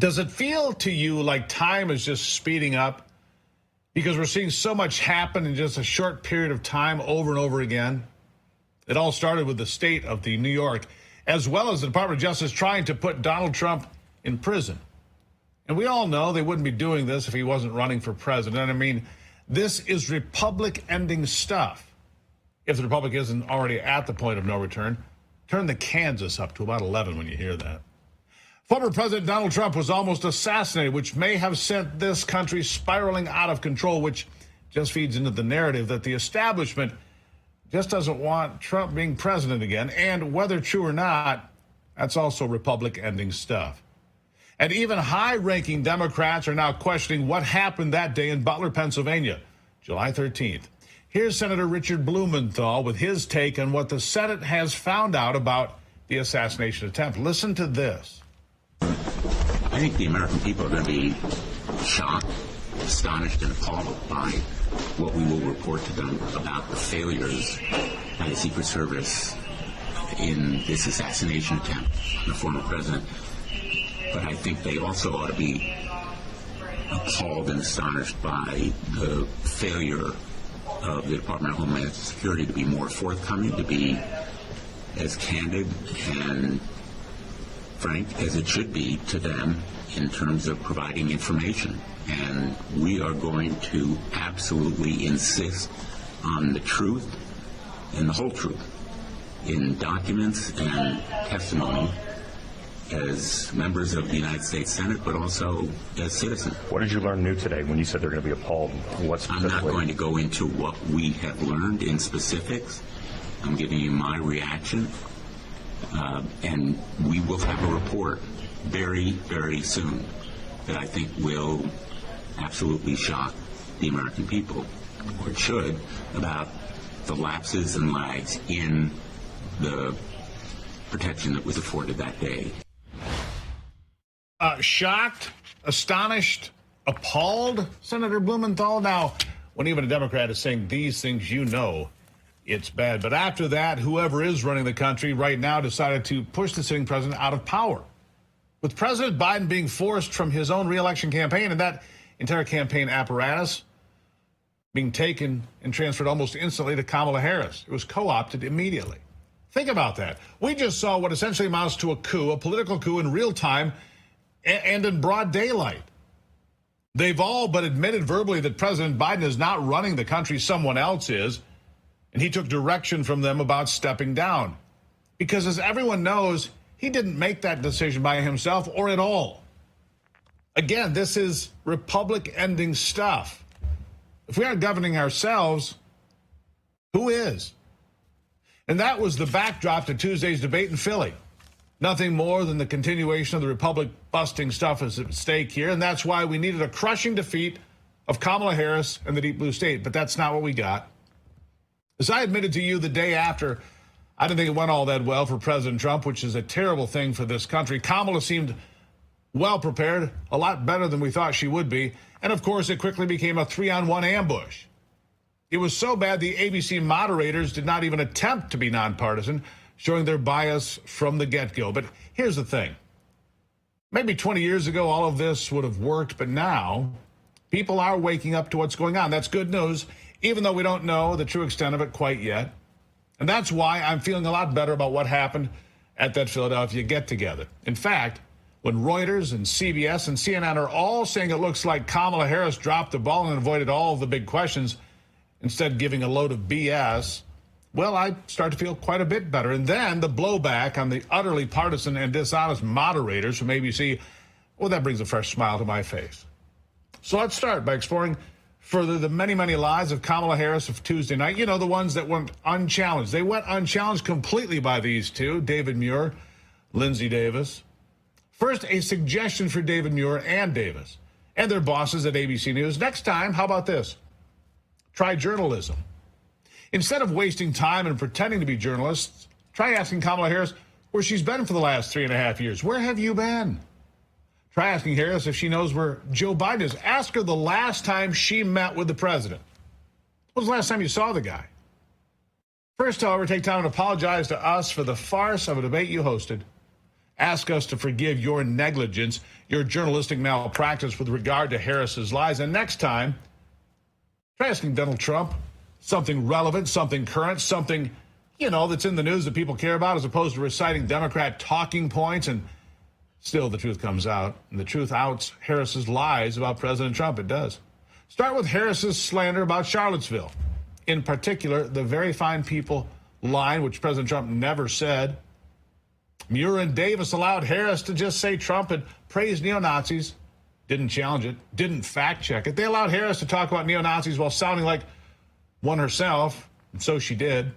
Does it feel to you like time is just speeding up because we're seeing so much happen in just a short period of time over and over again? It all started with the state of New York, as well as the Department of Justice trying to put Donald Trump in prison. And we all know they wouldn't be doing this if he wasn't running for president. I mean, this is republic-ending stuff. If the republic isn't already at the point of no return, turn the Kansas up to about 11 when you hear that. Former President Donald Trump was almost assassinated, which may have sent this country spiraling out of control, which just feeds into the narrative that the establishment just doesn't want Trump being president again. And whether true or not, that's also republic-ending stuff. And even high-ranking Democrats are now questioning what happened that day in Butler, Pennsylvania, July 13th. Here's Senator Richard Blumenthal with his take on what the Senate has found out about the assassination attempt. Listen to this. I think the American people are going to be shocked, astonished, and appalled by what we will report to them about the failures by the Secret Service in this assassination attempt on the former president. But I think they also ought to be appalled and astonished by the failure of the Department of Homeland Security to be more forthcoming, to be as candid and frank as it should be to them in terms of providing information. And we are going to absolutely insist on the truth and the whole truth in documents and testimony as members of the United States Senate, but also as citizens. What did you learn new today when you said they're going to be appalled? I'm not going to go into what we have learned in specifics. I'm giving you my reaction. And we will have a report very, very soon that I think will absolutely shock the American people, or it should, about the lapses and lags in the protection that was afforded that day. Shocked, astonished, appalled, Senator Blumenthal? Now, when even a Democrat is saying these things, you know it's bad. But after that, whoever is running the country right now decided to push the sitting president out of power, with President Biden being forced from his own reelection campaign and that entire campaign apparatus being taken and transferred almost instantly to Kamala Harris. It was co-opted immediately. Think about that. We just saw what essentially amounts to a coup, a political coup in real time and in broad daylight. They've all but admitted verbally that President Biden is not running the country, someone else is. And he took direction from them about stepping down. Because as everyone knows, he didn't make that decision by himself or at all. Again, this is republic-ending stuff. If we aren't governing ourselves, who is? And that was the backdrop to Tuesday's debate in Philly. Nothing more than the continuation of the republic-busting stuff is at stake here, and that's why we needed a crushing defeat of Kamala Harris and the Deep Blue State, but that's not what we got. As I admitted to you the day after, I didn't think it went all that well for President Trump, which is a terrible thing for this country. Kamala seemed well prepared, a lot better than we thought she would be, and of course it quickly became a 3-on-1 ambush. It was so bad the ABC moderators did not even attempt to be nonpartisan, showing their bias from the get-go. But here's the thing. Maybe 20 years ago, all of this would have worked, but now people are waking up to what's going on. That's good news, even though we don't know the true extent of it quite yet. And that's why I'm feeling a lot better about what happened at that Philadelphia get-together. In fact, when Reuters and CBS and CNN are all saying it looks like Kamala Harris dropped the ball and avoided all of the big questions, instead giving a load of BS, well, I start to feel quite a bit better. And then the blowback on the utterly partisan and dishonest moderators from ABC, well, that brings a fresh smile to my face. So let's start by exploring further the many, many lies of Kamala Harris of Tuesday night. You know, the ones that went unchallenged. They went unchallenged completely by these two, David Muir, Lindsay Davis. First, a suggestion for David Muir and Davis and their bosses at ABC News. Next time, how about this? Try journalism. Instead of wasting time and pretending to be journalists, try asking Kamala Harris where she's been for the last 3.5 years. Where have you been? Try asking Harris if she knows where Joe Biden is. Ask her the last time she met with the president. When was the last time you saw the guy? First, however, take time and apologize to us for the farce of a debate you hosted. ask us to forgive your negligence, your journalistic malpractice with regard to Harris's lies. And next time, try asking Donald Trump something relevant, something current, something, that's in the news that people care about, as opposed to reciting Democrat talking points. And still the truth comes out. And the truth outs Harris's lies about President Trump. It does. Start with Harris's slander about Charlottesville. In particular, the very fine people line, which President Trump never said. Muir and Davis allowed Harris to just say Trump had praised neo-Nazis, didn't challenge it, didn't fact-check it. They allowed Harris to talk about neo-Nazis while sounding like one herself, and so she did.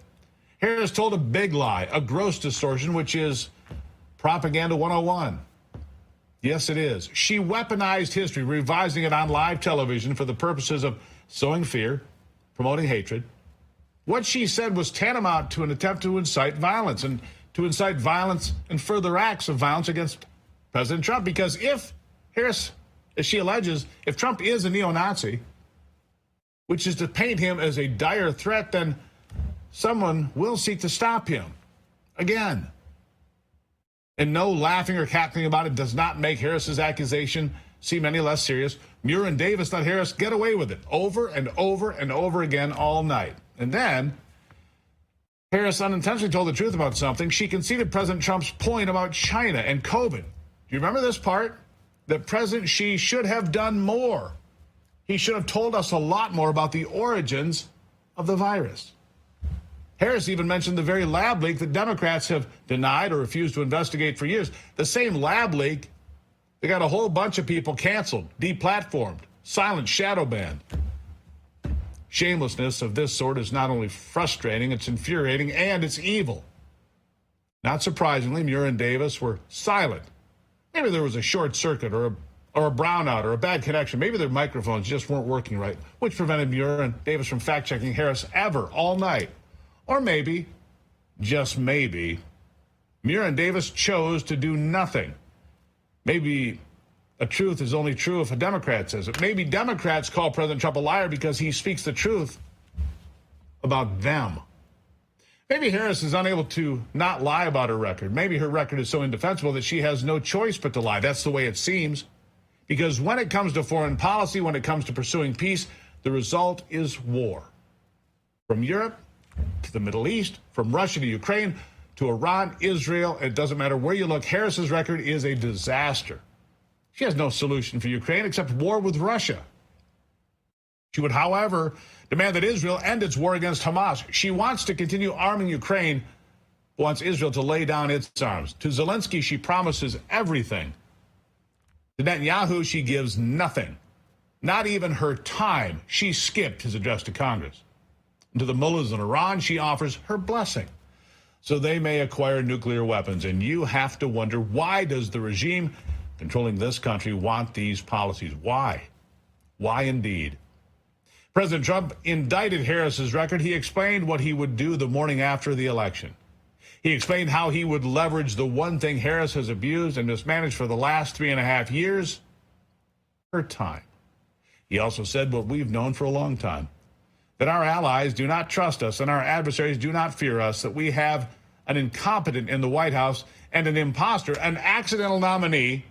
Harris told a big lie, a gross distortion, which is propaganda 101. Yes, it is. She weaponized history, revising it on live television for the purposes of sowing fear, promoting hatred. What she said was tantamount to an attempt to incite violence and further acts of violence against President Trump. Because if Harris, as she alleges, if Trump is a neo-Nazi, which is to paint him as a dire threat, then someone will seek to stop him again. And no laughing or cackling about it does not make Harris's accusation seem any less serious. Muir and Davis let Harris get away with it over and over and over again all night. And then Harris unintentionally told the truth about something. She conceded President Trump's point about China and COVID. Do you remember this part? That President Xi should have done more. He should have told us a lot more about the origins of the virus. Harris even mentioned the very lab leak that Democrats have denied or refused to investigate for years. The same lab leak that got a whole bunch of people canceled, deplatformed, silenced, shadow banned. Shamelessness of this sort is not only frustrating, it's infuriating, and it's evil. Not surprisingly, Muir and Davis were silent. Maybe there was a short circuit or a brownout or a bad connection. Maybe their microphones just weren't working right, which prevented Muir and Davis from fact-checking Harris ever, all night. Or maybe, just maybe, Muir and Davis chose to do nothing. Maybe a truth is only true if a Democrat says it. Maybe Democrats call President Trump a liar because he speaks the truth about them. Maybe Harris is unable to not lie about her record. Maybe her record is so indefensible that she has no choice but to lie. That's the way it seems. Because when it comes to foreign policy, when it comes to pursuing peace, the result is war. From Europe to the Middle East, from Russia to Ukraine, to Iran, Israel, it doesn't matter where you look, Harris's record is a disaster. She has no solution for Ukraine except war with Russia. She would, however, demand that Israel end its war against Hamas. She wants to continue arming Ukraine, wants Israel to lay down its arms. To Zelensky, she promises everything. To Netanyahu, she gives nothing. Not even her time. She skipped his address to Congress. And to the mullahs in Iran, she offers her blessing, so they may acquire nuclear weapons. And you have to wonder, why does the regime controlling this country want these policies? Why? Why indeed? President Trump indicted Harris's record. He explained what he would do the morning after the election. He explained how he would leverage the one thing Harris has abused and mismanaged for the last 3.5 years, her time. He also said what we've known for a long time, that our allies do not trust us and our adversaries do not fear us, that we have an incompetent in the White House and an imposter, an accidental nominee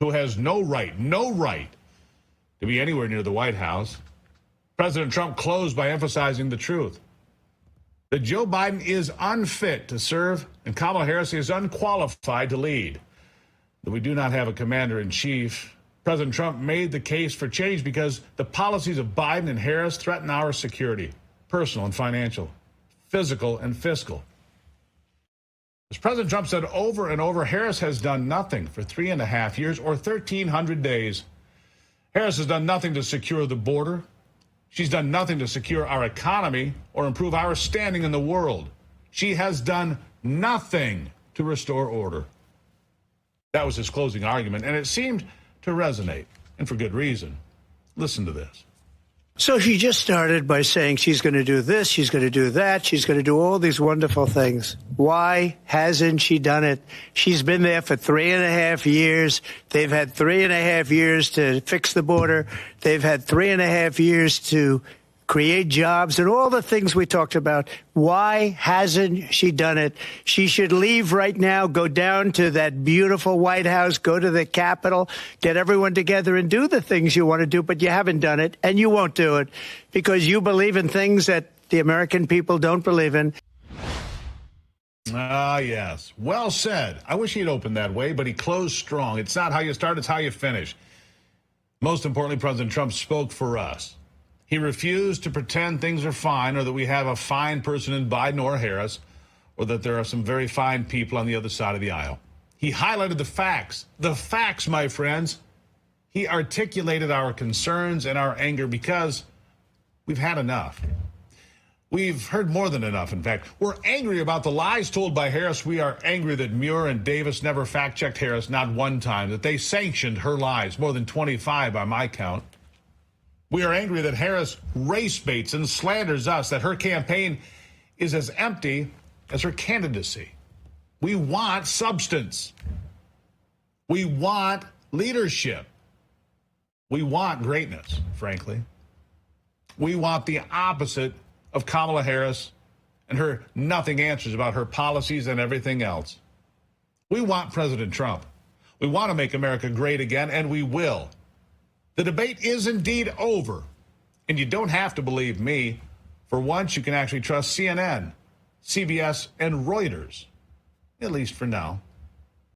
who has no right to be anywhere near the White House. President Trump closed by emphasizing the truth, that Joe Biden is unfit to serve and Kamala Harris is unqualified to lead, that we do not have a commander-in-chief. President Trump made the case for change because the policies of Biden and Harris threaten our security, personal and financial, physical and fiscal. As President Trump said over and over, Harris has done nothing for 3.5 years or 1,300 days. Harris has done nothing to secure the border. She's done nothing to secure our economy or improve our standing in the world. She has done nothing to restore order. That was his closing argument, and it seemed to resonate, and for good reason. Listen to this. So she just started by saying she's going to do this, she's going to do that, she's going to do all these wonderful things. Why hasn't she done it? She's been there for 3.5 years. They've had 3.5 years to fix the border. They've had 3.5 years to create jobs, and all the things we talked about. Why hasn't she done it? She should leave right now, go down to that beautiful White House, go to the Capitol, get everyone together and do the things you want to do, but you haven't done it, and you won't do it because you believe in things that the American people don't believe in. Ah, yes. Well said. I wish he'd opened that way, but he closed strong. It's not how you start, it's how you finish. Most importantly, President Trump spoke for us. He refused to pretend things are fine or that we have a fine person in Biden or Harris or that there are some very fine people on the other side of the aisle. He highlighted the facts. The facts, my friends. He articulated our concerns and our anger because we've had enough. We've heard more than enough, in fact. We're angry about the lies told by Harris. We are angry that Muir and Davis never fact-checked Harris, not one time, that they sanctioned her lies, more than 25 by my count. We are angry that Harris race baits and slanders us, that her campaign is as empty as her candidacy. We want substance. We want leadership. We want greatness, frankly. We want the opposite of Kamala Harris and her nothing answers about her policies and everything else. We want President Trump. We want to make America great again, and we will. The debate is indeed over, and you don't have to believe me. For once, you can actually trust CNN, CBS, and Reuters, at least for now.